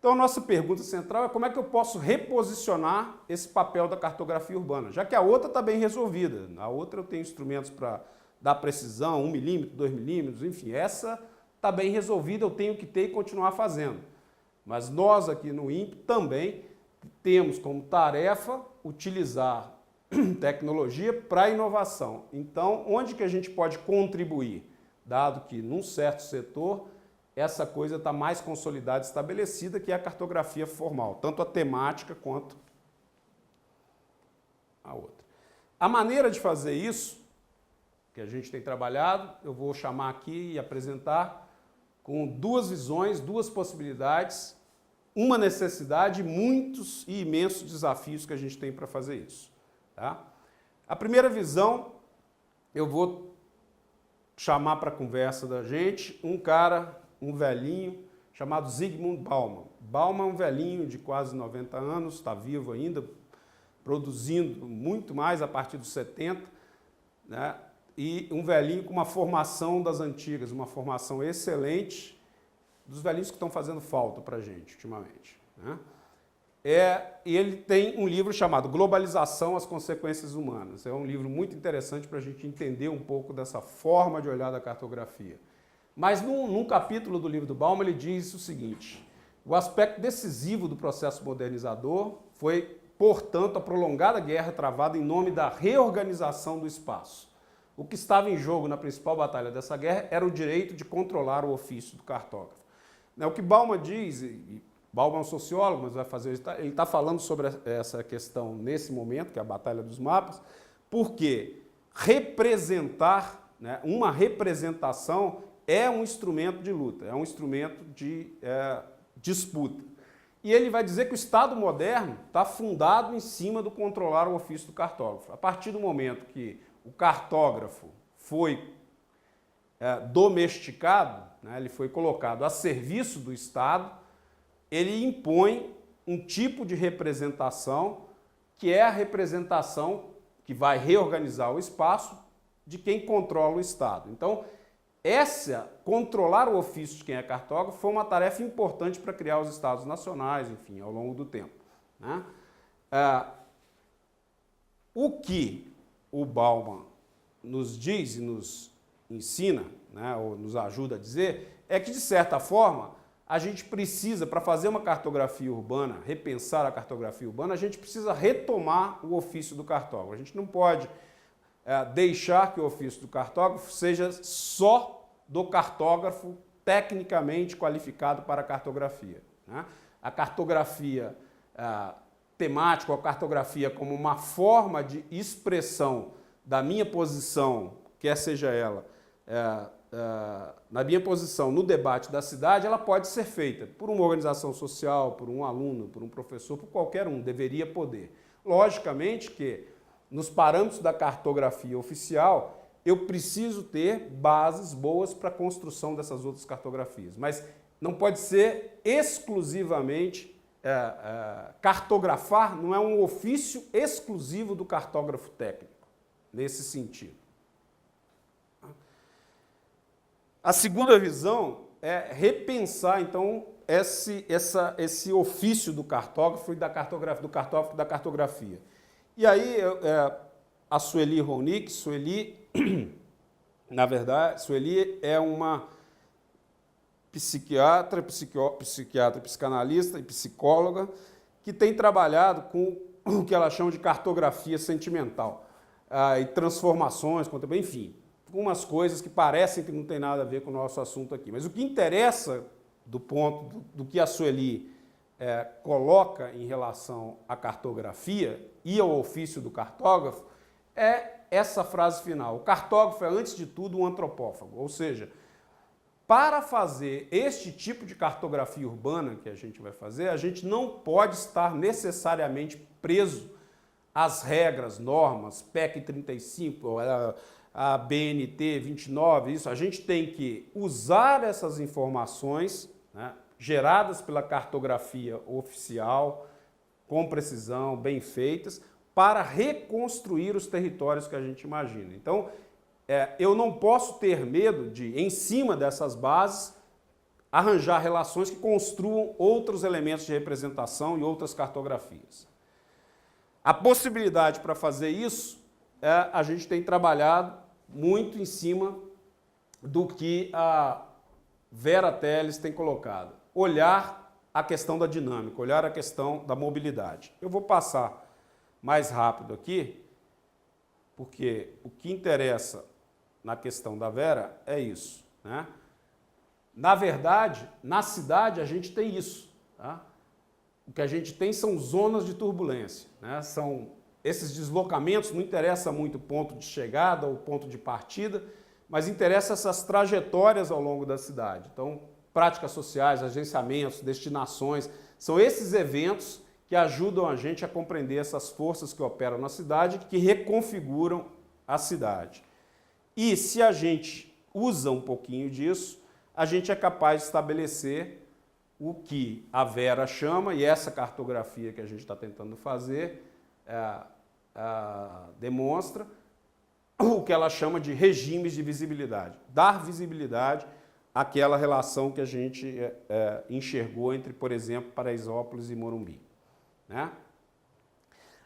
Então, a nossa pergunta central é como é que eu posso reposicionar esse papel da cartografia urbana, já que a outra está bem resolvida. A outra eu tenho instrumentos para dar precisão, 1 milímetro, 2 milímetros, enfim, essa está bem resolvida, eu tenho que ter e continuar fazendo. Mas nós aqui no INPE também temos como tarefa utilizar tecnologia para inovação. Então, onde que a gente pode contribuir? Dado que num certo setor essa coisa está mais consolidada, estabelecida, que é a cartografia formal, tanto a temática quanto a outra. A maneira de fazer isso, que a gente tem trabalhado, eu vou chamar aqui e apresentar com duas visões, duas possibilidades, uma necessidade, muitos e imensos desafios que a gente tem para fazer isso. Tá? A primeira visão, eu vou chamar para a conversa da gente um velhinho chamado Zygmunt Bauman. Bauman é um velhinho de quase 90 anos, está vivo ainda, produzindo muito mais a partir dos 70, né? E um velhinho com uma formação das antigas, uma formação excelente, dos velhinhos que estão fazendo falta para a gente ultimamente, né? E ele tem um livro chamado Globalização, as Consequências Humanas. É um livro muito interessante para a gente entender um pouco dessa forma de olhar da cartografia. Mas num capítulo do livro do Bauman ele diz o seguinte: o aspecto decisivo do processo modernizador foi, portanto, a prolongada guerra travada em nome da reorganização do espaço. O que estava em jogo na principal batalha dessa guerra era o direito de controlar o ofício do cartógrafo. O que Bauman diz, e Bauman é um sociólogo, mas vai fazer, ele está falando sobre essa questão nesse momento, que é a Batalha dos Mapas, porque representar, né, uma representação é um instrumento de luta, é um instrumento de disputa. E ele vai dizer que o Estado moderno está fundado em cima do controlar o ofício do cartógrafo. A partir do momento que o cartógrafo foi domesticado, né, ele foi colocado a serviço do Estado, ele impõe um tipo de representação que é a representação que vai reorganizar o espaço de quem controla o Estado. Então, controlar o ofício de quem é cartógrafo foi uma tarefa importante para criar os Estados nacionais, enfim, ao longo do tempo, né? O que o Bauman nos diz e nos ensina, né, ou nos ajuda a dizer, é que, de certa forma, a gente precisa, para fazer uma cartografia urbana, repensar a cartografia urbana, a gente precisa retomar o ofício do cartógrafo. A gente não pode deixar que o ofício do cartógrafo seja só do cartógrafo tecnicamente qualificado para a cartografia, né? A cartografia temática, ou a cartografia como uma forma de expressão da minha posição, quer seja ela na minha posição no debate da cidade, ela pode ser feita por uma organização social, por um aluno, por um professor, por qualquer um, deveria poder. Logicamente que nos parâmetros da cartografia oficial, eu preciso ter bases boas para a construção dessas outras cartografias, mas não pode ser exclusivamente cartografar, não é um ofício exclusivo do cartógrafo técnico, nesse sentido. A segunda visão é repensar, então, esse ofício do cartógrafo e da cartografia. E aí, a Sueli Ronick, na verdade, Sueli é uma psiquiatra, psicanalista e psicóloga que tem trabalhado com o que ela chama de cartografia sentimental e transformações, enfim, algumas coisas que parecem que não tem nada a ver com o nosso assunto aqui. Mas o que interessa do ponto do que a Sueli coloca em relação à cartografia e ao ofício do cartógrafo é essa frase final: o cartógrafo é, antes de tudo, um antropófago, ou seja, para fazer este tipo de cartografia urbana que a gente vai fazer, a gente não pode estar necessariamente preso às regras, normas, PEC 35, a BNT 29, isso. A gente tem que usar essas informações, né, geradas pela cartografia oficial, com precisão, bem feitas, para reconstruir os territórios que a gente imagina. Então, eu não posso ter medo de, em cima dessas bases, arranjar relações que construam outros elementos de representação e outras cartografias. A possibilidade para fazer isso, a gente tem trabalhado muito em cima do que a Vera Teles tem colocado. Olhar a questão da dinâmica, olhar a questão da mobilidade. Eu vou passar mais rápido aqui, porque o que interessa na questão da Vera é isso, né? Na verdade, na cidade a gente tem isso, tá? O que a gente tem são zonas de turbulência, né? São esses deslocamentos, não interessa muito o ponto de chegada ou ponto de partida, mas interessa essas trajetórias ao longo da cidade. Então, práticas sociais, agenciamentos, destinações, são esses eventos que ajudam a gente a compreender essas forças que operam na cidade, que reconfiguram a cidade. E se a gente usa um pouquinho disso, a gente é capaz de estabelecer o que a Vera chama, e essa cartografia que a gente está tentando fazer demonstra, o que ela chama de regimes de visibilidade. Dar visibilidade àquela relação que a gente enxergou entre, por exemplo, Paraisópolis e Morumbi, né?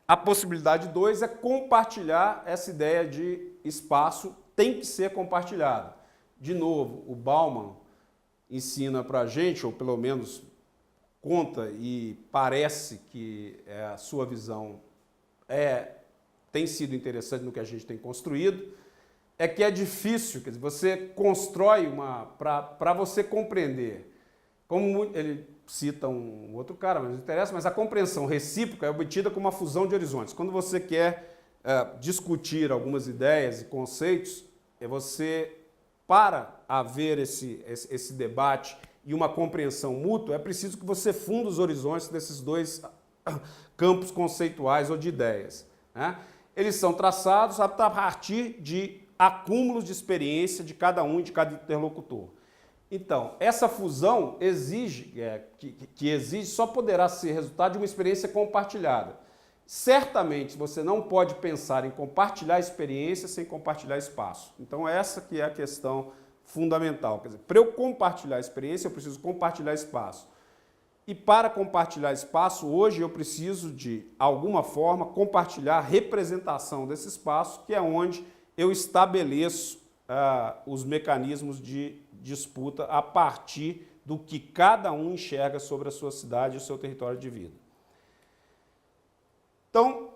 A possibilidade 2 é compartilhar essa ideia de espaço, tem que ser compartilhado. De novo, o Bauman ensina para a gente, ou pelo menos conta e parece que a sua visão tem sido interessante no que a gente tem construído, é que é difícil, quer dizer, você constrói para você compreender, como ele cita um outro cara, mas não interessa, mas a compreensão recíproca é obtida com uma fusão de horizontes. Quando você quer discutir algumas ideias e conceitos, você, para haver esse debate e uma compreensão mútua, é preciso que você funda os horizontes desses dois campos conceituais ou de ideias, né? Eles são traçados a partir de acúmulos de experiência de cada um e de cada interlocutor. Então, essa fusão exige, que exige, só poderá ser resultado de uma experiência compartilhada. Certamente, você não pode pensar em compartilhar experiência sem compartilhar espaço. Então, essa que é a questão fundamental. Quer dizer, para eu compartilhar experiência, eu preciso compartilhar espaço. E para compartilhar espaço, hoje eu preciso de, alguma forma, compartilhar a representação desse espaço, que é onde eu estabeleço os mecanismos de disputa a partir do que cada um enxerga sobre a sua cidade e o seu território de vida. Então,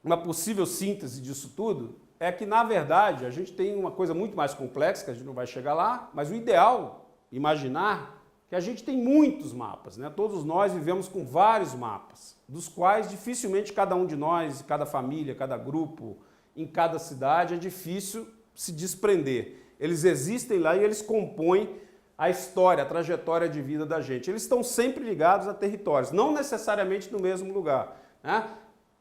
uma possível síntese disso tudo é que, na verdade, a gente tem uma coisa muito mais complexa, que a gente não vai chegar lá, mas o ideal, imaginar, que a gente tem muitos mapas, né? Todos nós vivemos com vários mapas, dos quais dificilmente cada um de nós, cada família, cada grupo, em cada cidade, é difícil se desprender. Eles existem lá e eles compõem a história, a trajetória de vida da gente. Eles estão sempre ligados a territórios, não necessariamente no mesmo lugar, né?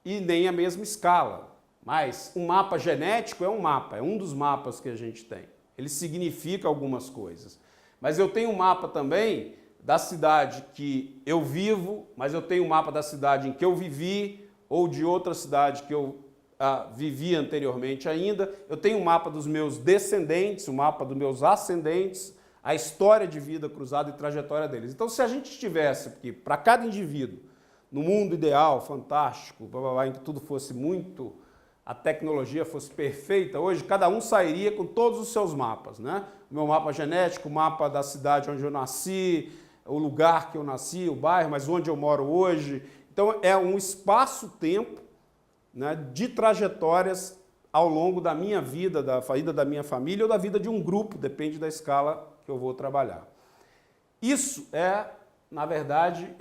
E nem a mesma escala. Mas um mapa genético é um mapa, é um dos mapas que a gente tem. Ele significa algumas coisas. Mas eu tenho um mapa também da cidade que eu vivo, mas eu tenho um mapa da cidade em que eu vivi, ou de outra cidade que eu vivi anteriormente ainda. Eu tenho um mapa dos meus descendentes, um mapa dos meus ascendentes, a história de vida cruzada e trajetória deles. Então, se a gente tivesse, porque para cada indivíduo, no mundo ideal, fantástico, blá, blá, blá, em que tudo fosse muito, a tecnologia fosse perfeita, hoje cada um sairia com todos os seus mapas, né? O meu mapa genético, o mapa da cidade onde eu nasci, o lugar que eu nasci, o bairro, mas onde eu moro hoje. Então, é um espaço-tempo, né, de trajetórias ao longo da minha vida, da vida da minha família ou da vida de um grupo, depende da escala que eu vou trabalhar. Isso na verdade,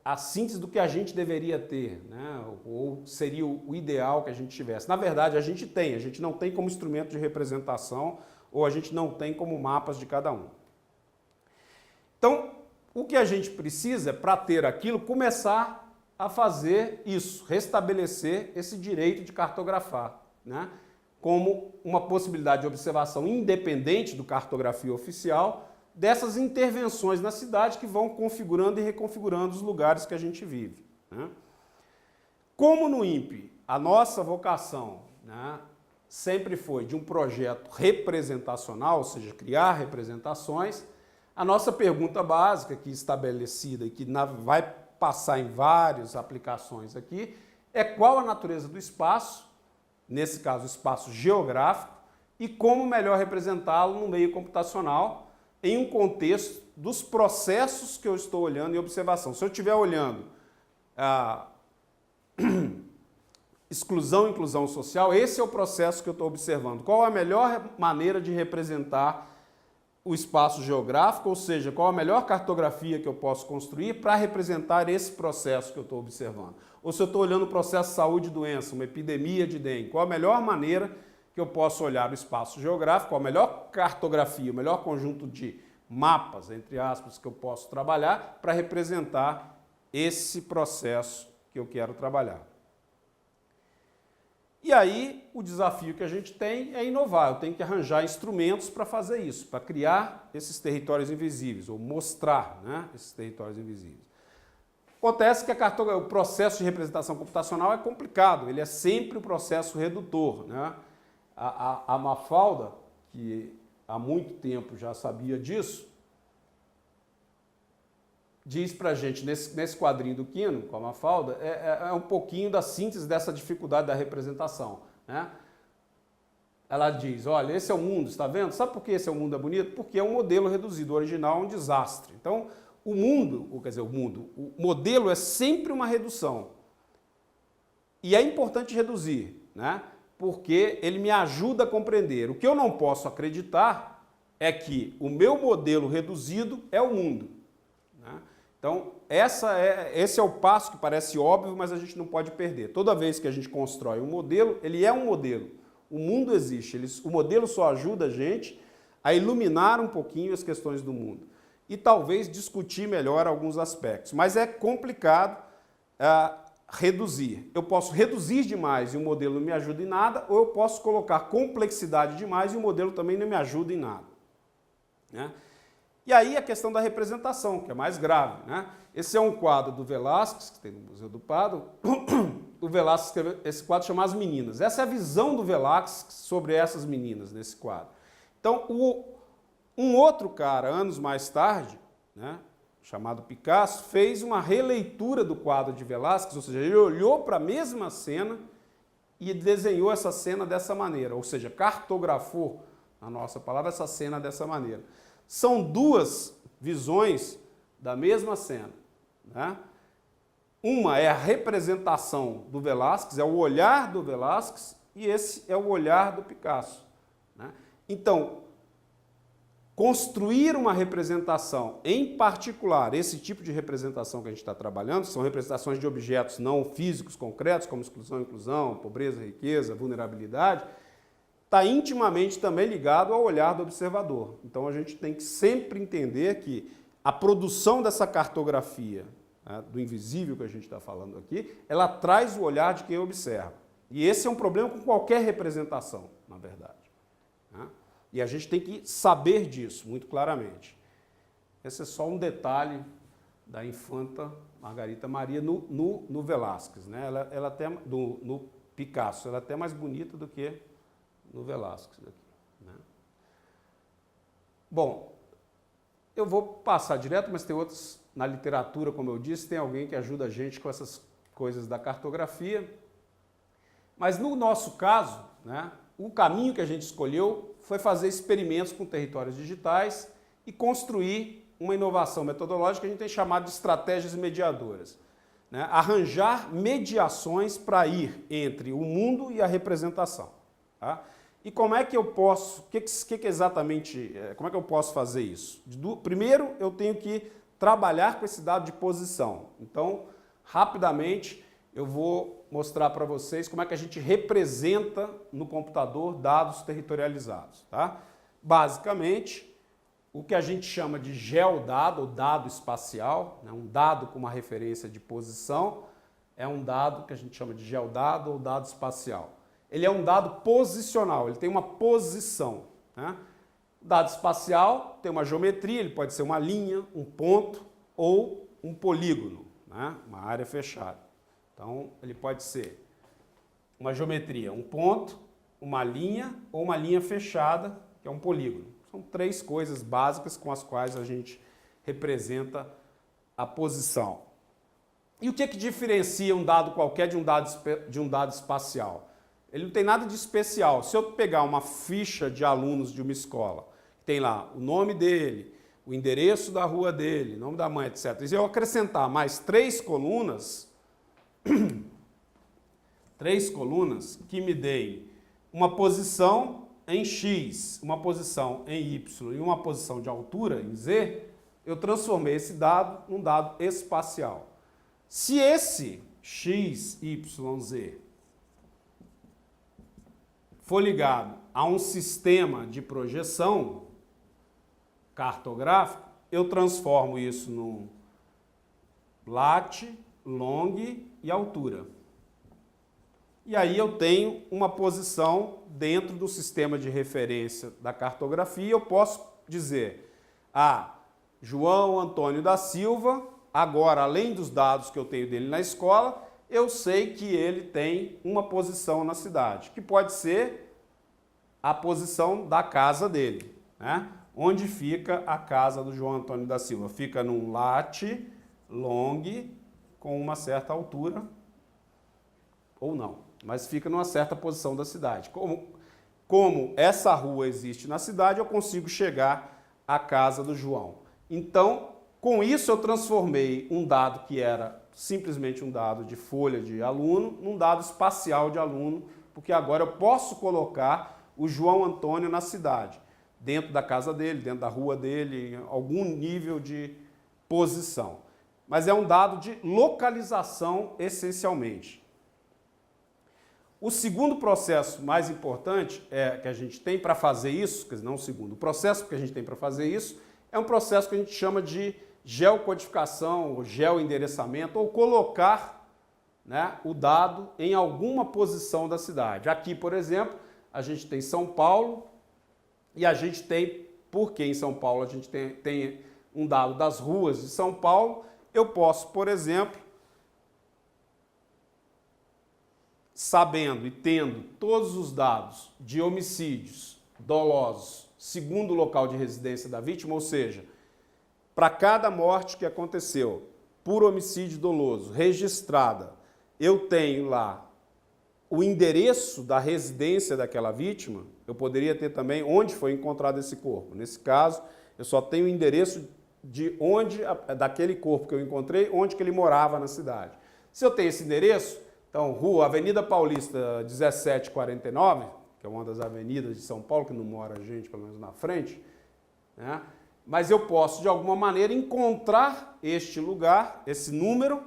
a síntese do que a gente deveria ter, né? Ou seria o ideal que a gente tivesse. Na verdade, a gente não tem como instrumento de representação ou a gente não tem como mapas de cada um. Então, o que a gente precisa, para ter aquilo, começar a fazer isso, restabelecer esse direito de cartografar, né? Como uma possibilidade de observação independente do cartografia oficial, dessas intervenções na cidade que vão configurando e reconfigurando os lugares que a gente vive, né? Como no INPE, a nossa vocação, né, sempre foi de um projeto representacional, ou seja, criar representações, A nossa pergunta básica aqui estabelecida e que vai passar em várias aplicações aqui é qual a natureza do espaço, nesse caso o espaço geográfico, e como melhor representá-lo no meio computacional em um contexto dos processos que eu estou olhando em observação. Se eu estiver olhando exclusão e inclusão social, esse é o processo que eu estou observando. Qual a melhor maneira de representar o espaço geográfico, ou seja, qual a melhor cartografia que eu posso construir para representar esse processo que eu estou observando. Ou se eu estou olhando o processo de saúde e doença, uma epidemia de dengue, qual a melhor maneira que eu posso olhar o espaço geográfico, qual a melhor cartografia, o melhor conjunto de mapas, entre aspas, que eu posso trabalhar para representar esse processo que eu quero trabalhar. E aí, o desafio que a gente tem é inovar. Eu tenho que arranjar instrumentos para fazer isso, para criar esses territórios invisíveis, ou mostrar, né, esses territórios invisíveis. Acontece que o processo de representação computacional é complicado, ele é sempre um processo redutor, né? A Mafalda, que há muito tempo já sabia disso, diz para a gente, nesse quadrinho do Quino, com a Mafalda, é um pouquinho da síntese dessa dificuldade da representação, né? Ela diz, olha, esse é o mundo, está vendo? Sabe por que esse é o mundo é bonito? Porque é um modelo reduzido, o original é um desastre. Então, o modelo é sempre uma redução. E é importante reduzir, né? Porque ele me ajuda a compreender. O que eu não posso acreditar é que o meu modelo reduzido é o mundo, né? Então, esse é o passo que parece óbvio, mas a gente não pode perder. Toda vez que a gente constrói um modelo, ele é um modelo. O mundo existe, o modelo só ajuda a gente a iluminar um pouquinho as questões do mundo e talvez discutir melhor alguns aspectos. Mas é complicado reduzir. Eu posso reduzir demais e o modelo não me ajuda em nada, ou eu posso colocar complexidade demais e o modelo também não me ajuda em nada, né? E aí a questão da representação, que é mais grave, né? Esse é um quadro do Velázquez, que tem no Museu do Prado. O Velázquez escreveu esse quadro chamado As Meninas. Essa é a visão do Velázquez sobre essas meninas nesse quadro. Então, um outro cara, anos mais tarde, né, chamado Picasso, fez uma releitura do quadro de Velázquez, ou seja, ele olhou para a mesma cena e desenhou essa cena dessa maneira, ou seja, cartografou, na nossa palavra, essa cena dessa maneira. São duas visões da mesma cena, né? Uma é a representação do Velázquez, é o olhar do Velázquez, e esse é o olhar do Picasso, né? Então, construir uma representação, em particular, esse tipo de representação que a gente está trabalhando, são representações de objetos não físicos concretos, como exclusão e inclusão, pobreza, riqueza, vulnerabilidade, está intimamente também ligado ao olhar do observador. Então, a gente tem que sempre entender que a produção dessa cartografia, né, do invisível que a gente está falando aqui, ela traz o olhar de quem observa. E esse é um problema com qualquer representação, na verdade, né? E a gente tem que saber disso muito claramente. Esse é só um detalhe da infanta Margarita Maria no Velázquez, né? Ela até, no Picasso, ela é até mais bonita do que no Velázquez aqui, né? Bom, eu vou passar direto, mas tem outros na literatura, como eu disse, tem alguém que ajuda a gente com essas coisas da cartografia. Mas no nosso caso, né, o caminho que a gente escolheu foi fazer experimentos com territórios digitais e construir uma inovação metodológica que a gente tem chamado de estratégias mediadoras, né? Arranjar mediações para ir entre o mundo e a representação, tá? E como é que eu posso, como é que eu posso fazer isso? Primeiro, eu tenho que trabalhar com esse dado de posição. Então, rapidamente, eu vou mostrar para vocês como é que a gente representa no computador dados territorializados, tá? Basicamente, o que a gente chama de geodado, ou dado espacial, né, um dado com uma referência de posição, é um dado que a gente chama de geodado ou dado espacial. Ele é um dado posicional, ele tem uma posição, né? O dado espacial tem uma geometria, ele pode ser uma linha, um ponto ou um polígono, né? Uma área fechada. Então, ele pode ser uma geometria, um ponto, uma linha ou uma linha fechada, que é um polígono. São 3 coisas básicas com as quais a gente representa a posição. E o que diferencia um dado qualquer de um dado espacial? Ele não tem nada de especial. Se eu pegar uma ficha de alunos de uma escola, tem lá o nome dele, o endereço da rua dele, nome da mãe, etc. E se eu acrescentar mais 3 colunas, 3 colunas que me deem uma posição em X, uma posição em Y e uma posição de altura em Z, eu transformei esse dado num dado espacial. Se esse X, Y, Z for ligado a um sistema de projeção cartográfico, eu transformo isso no lat, long e altura. E aí eu tenho uma posição dentro do sistema de referência da cartografia. Eu posso dizer, João Antônio da Silva, agora além dos dados que eu tenho dele na escola, eu sei que ele tem uma posição na cidade, que pode ser a posição da casa dele, né? Onde fica a casa do João Antônio da Silva? Fica num lat, long, com uma certa altura, ou não, mas fica numa certa posição da cidade. Como essa rua existe na cidade, eu consigo chegar à casa do João. Então, com isso eu transformei um dado que era simplesmente um dado de folha de aluno, num dado espacial de aluno, porque agora eu posso colocar o João Antônio na cidade, dentro da casa dele, dentro da rua dele, em algum nível de posição. Mas é um dado de localização essencialmente. O segundo processo mais importante que a gente tem para fazer isso, quer dizer, não o segundo, o processo que a gente tem para fazer isso é um processo que a gente chama de geocodificação, ou geoendereçamento, ou colocar, né, o dado em alguma posição da cidade. Aqui, por exemplo, a gente tem São Paulo e a gente tem, porque em São Paulo a gente tem um dado das ruas de São Paulo, eu posso, por exemplo, sabendo e tendo todos os dados de homicídios dolosos segundo o local de residência da vítima, ou seja, para cada morte que aconteceu por homicídio doloso registrada, eu tenho lá o endereço da residência daquela vítima, eu poderia ter também onde foi encontrado esse corpo. Nesse caso, eu só tenho o endereço de onde, daquele corpo que eu encontrei, onde que ele morava na cidade. Se eu tenho esse endereço, então, Avenida Paulista 1749, que é uma das avenidas de São Paulo, que não mora gente, pelo menos na frente, né? Mas eu posso, de alguma maneira, encontrar este lugar, esse número,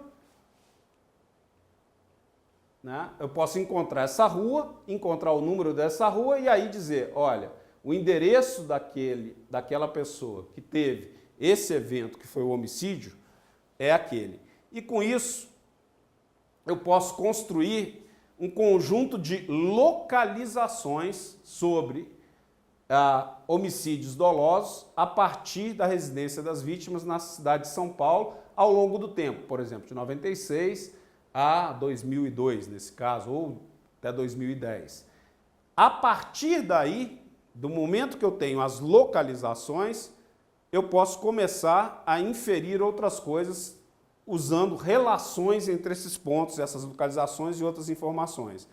né? Eu posso encontrar essa rua, encontrar o número dessa rua e aí dizer, olha, o endereço daquela pessoa que teve esse evento, que foi o homicídio, é aquele. E com isso, eu posso construir um conjunto de localizações sobre homicídios dolosos a partir da residência das vítimas na cidade de São Paulo ao longo do tempo, por exemplo, de 96 a 2002, nesse caso, ou até 2010. A partir daí, do momento que eu tenho as localizações, eu posso começar a inferir outras coisas usando relações entre esses pontos, essas localizações e outras informações.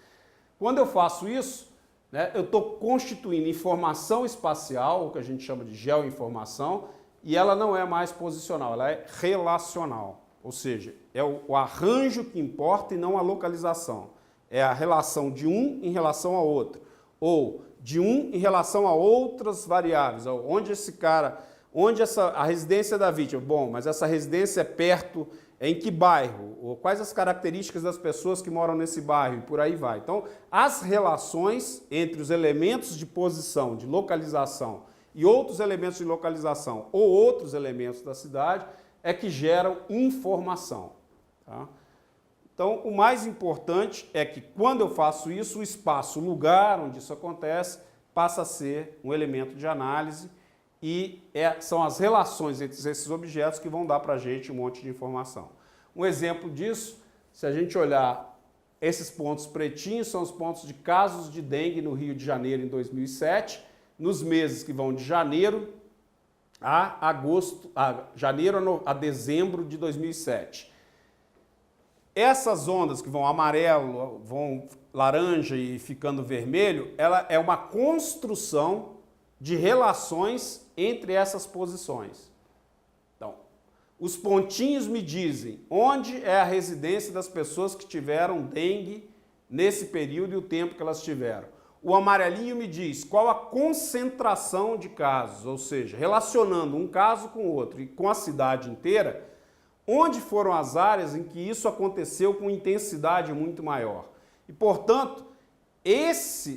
Quando eu faço isso, né, eu estou constituindo informação espacial, o que a gente chama de geoinformação, e ela não é mais posicional, ela é relacional. Ou seja, é o arranjo que importa e não a localização. É a relação de um em relação ao outro, ou de um em relação a outras variáveis. Onde a residência da vítima? Bom, mas essa residência é perto, em que bairro? Ou quais as características das pessoas que moram nesse bairro? E por aí vai. Então, as relações entre os elementos de posição, de localização e outros elementos de localização ou outros elementos da cidade é que geram informação. Tá? Então, o mais importante é que quando eu faço isso, o espaço, o lugar onde isso acontece, passa a ser um elemento de análise e são as relações entre esses objetos que vão dar para a gente um monte de informação. Um exemplo disso, se a gente olhar esses pontos pretinhos, são os pontos de casos de dengue no Rio de Janeiro em 2007, nos meses que vão de janeiro a janeiro a dezembro de 2007. Essas ondas que vão amarelo, vão laranja e ficando vermelho, ela é uma construção de relações entre essas posições. Então, os pontinhos me dizem onde é a residência das pessoas que tiveram dengue nesse período e o tempo que elas tiveram. O amarelinho me diz qual a concentração de casos, ou seja, relacionando um caso com o outro e com a cidade inteira, onde foram as áreas em que isso aconteceu com intensidade muito maior. E, portanto,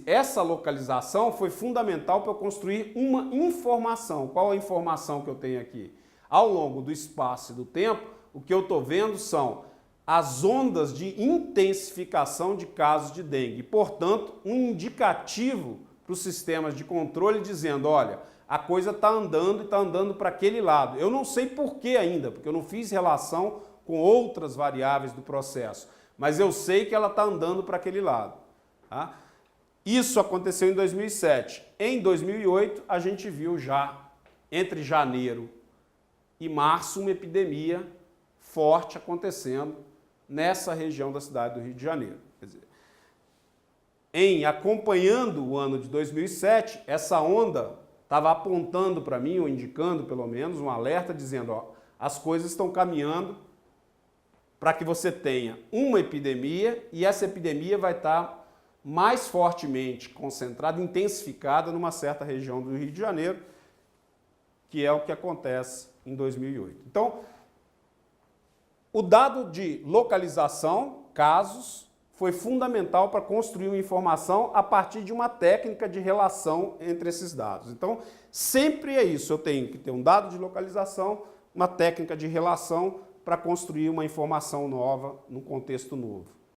essa localização foi fundamental para eu construir uma informação. Qual a informação que eu tenho aqui? Ao longo do espaço e do tempo, o que eu estou vendo são as ondas de intensificação de casos de dengue. Portanto, um indicativo para os sistemas de controle dizendo, olha, a coisa está andando e está andando para aquele lado. Eu não sei por que ainda, porque eu não fiz relação com outras variáveis do processo, mas eu sei que ela está andando para aquele lado. Tá? Isso aconteceu em 2007. Em 2008, a gente viu já, entre janeiro e março, uma epidemia forte acontecendo nessa região da cidade do Rio de Janeiro. Quer dizer, acompanhando o ano de 2007, essa onda estava apontando para mim, ou indicando pelo menos, um alerta dizendo, ó, as coisas estão caminhando para que você tenha uma epidemia e essa epidemia vai estar mais fortemente concentrada, intensificada numa certa região do Rio de Janeiro, que é o que acontece em 2008. Então, o dado de localização, casos, foi fundamental para construir uma informação a partir de uma técnica de relação entre esses dados. Então, sempre é isso, eu tenho que ter um dado de localização, uma técnica de relação para construir uma informação nova num contexto novo.